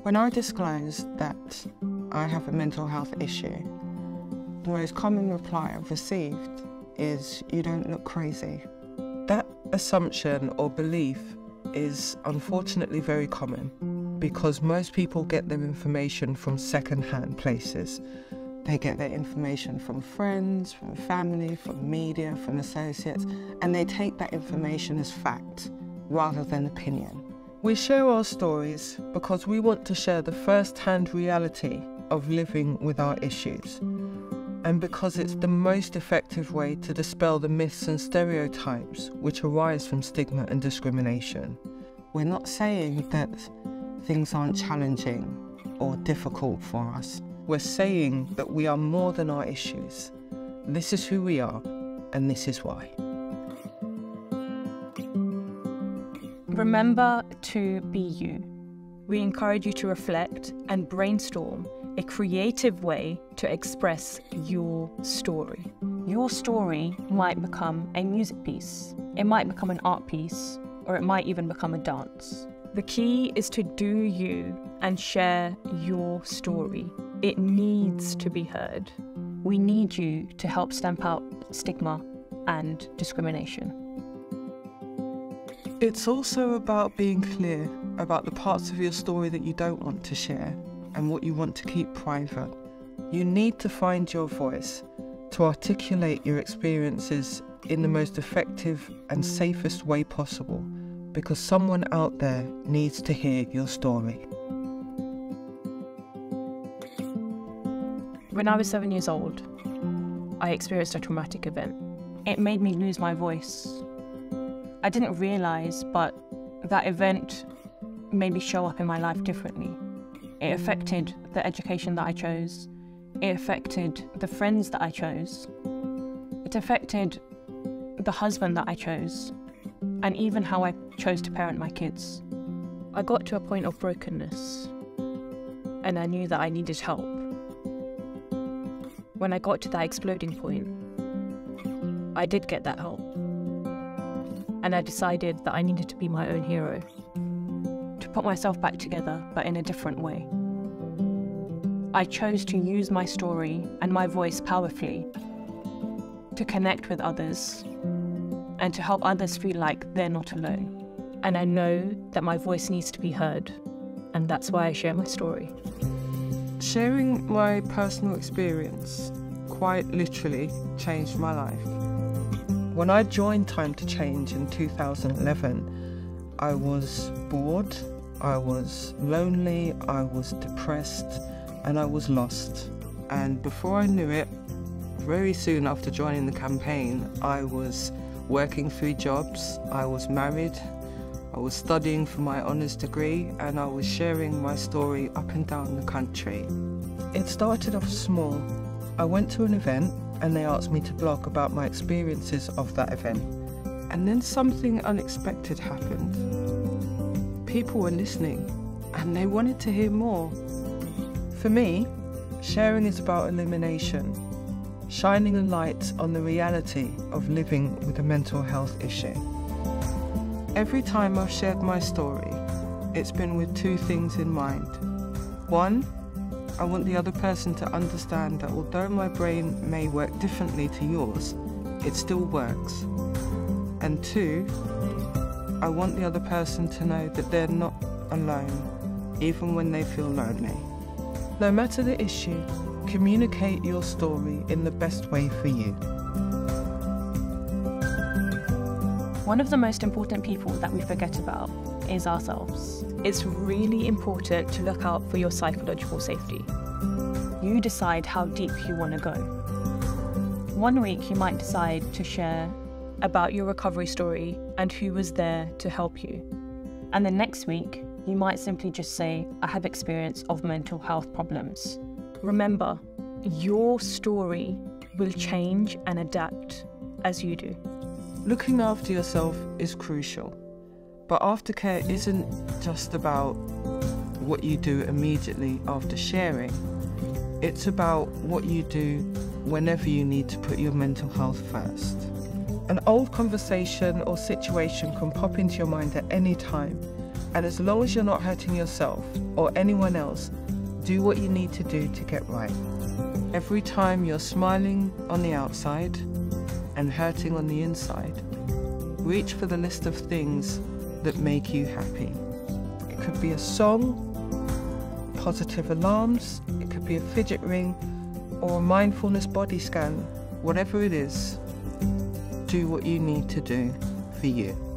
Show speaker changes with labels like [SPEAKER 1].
[SPEAKER 1] When I disclose that I have a mental health issue, the most common reply I've received is, "You don't look crazy." That assumption or belief is unfortunately very common because most people get their information from second-hand places. They get their information from friends, from family, from media, from associates, and they take that information as fact rather than opinion. We share our stories because we want to share the first-hand reality of living with our issues, and because it's the most effective way to dispel the myths and stereotypes which arise from stigma and discrimination. We're not saying that things aren't challenging or difficult for us. We're saying that we are more than our issues. This is who we are, and this is why.
[SPEAKER 2] Remember to be you. We encourage you to reflect and brainstorm a creative way to express your story. Your story might become a music piece, it might become an art piece, or it might even become a dance. The key is to do you and share your story. It needs to be heard. We need you to help stamp out stigma and discrimination.
[SPEAKER 1] It's also about being clear about the parts of your story that you don't want to share and what you want to keep private. You need to find your voice to articulate your experiences in the most effective and safest way possible, because someone out there needs to hear your story.
[SPEAKER 2] When I was 7 years old, I experienced a traumatic event. It made me lose my voice. I didn't realise, but that event made me show up in my life differently. It affected the education that I chose. It affected the friends that I chose. It affected the husband that I chose, and even how I chose to parent my kids. I got to a point of brokenness, and I knew that I needed help. When I got to that exploding point, I did get that help. And I decided that I needed to be my own hero, to put myself back together, but in a different way. I chose to use my story and my voice powerfully to connect with others and to help others feel like they're not alone. And I know that my voice needs to be heard, and that's why I share my story.
[SPEAKER 1] Sharing my personal experience quite literally changed my life. When I joined Time to Change in 2011, I was bored, I was lonely, I was depressed, and I was lost. And before I knew it, very soon after joining the campaign, I was working 3 jobs, I was married, I was studying for my honours degree, and I was sharing my story up and down the country. It started off small. I went to an event and they asked me to blog about my experiences of that event. And then something unexpected happened. People were listening and they wanted to hear more. For me, sharing is about illumination, shining a light on the reality of living with a mental health issue. Every time I've shared my story, it's been with 2 things in mind. 1, I want the other person to understand that although my brain may work differently to yours, it still works. And 2, I want the other person to know that they're not alone, even when they feel lonely. No matter the issue, communicate your story in the best way for you.
[SPEAKER 2] One of the most important people that we forget about is ourselves. It's really important to look out for your psychological safety. You decide how deep you want to go. One week you might decide to share about your recovery story and who was there to help you. And the next week, you might simply just say, I have experience of mental health problems. Remember, your story will change and adapt as you do.
[SPEAKER 1] Looking after yourself is crucial, but aftercare isn't just about what you do immediately after sharing. It's about what you do whenever you need to put your mental health first. An old conversation or situation can pop into your mind at any time, And as long as you're not hurting yourself or anyone else, do what you need to do to get right. Every time you're smiling on the outside and hurting on the inside, reach for the list of things that make you happy. It could be a song, positive alarms, it could be a fidget ring, or a mindfulness body scan. Whatever it is, do what you need to do for you.